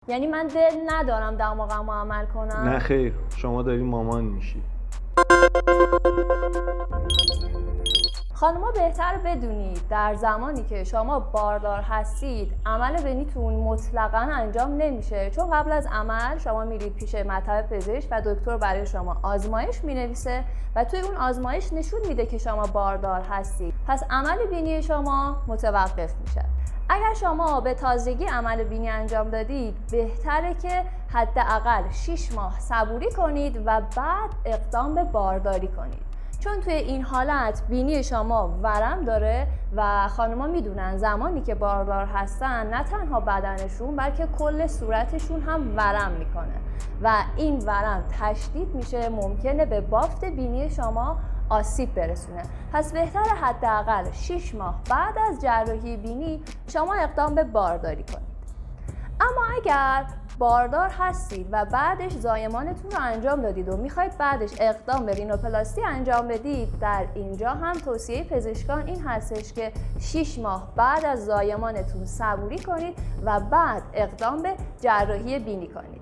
یعنی من دل ندارم دماغمو عمل کنم؟ نه خیر، شما داری مامان میشی. خانوما بهتر بدونید در زمانی که شما باردار هستید عمل بینیتون مطلقاً انجام نمیشه، چون قبل از عمل شما میرید پیش مطب پزشک و دکتر برای شما آزمایش مینویسه و توی اون آزمایش نشون میده که شما باردار هستید. پس عمل بینی شما متوقف میشه. اگر شما به تازگی عمل بینی انجام دادید بهتره که حداقل 6 ماه صبوری کنید و بعد اقدام به بارداری کنید، چون توی این حالت بینی شما ورم داره و خانوما میدونن زمانی که باردار هستن نه تنها بدنشون بلکه کل صورتشون هم ورم میکنه و این ورم تشدید میشه، ممکنه به بافت بینی شما آسیب برسونه. پس بهتره حداقل 6 ماه بعد از جراحی بینی شما اقدام به بارداری کنید. اما اگر باردار هستید و بعدش زایمانتون رو انجام دادید و میخواید بعدش اقدام به رینوپلاستی انجام بدید، در اینجا هم توصیه پزشکان این هستش که 6 ماه بعد از زایمانتون صبوری کنید و بعد اقدام به جراحی بینی کنید.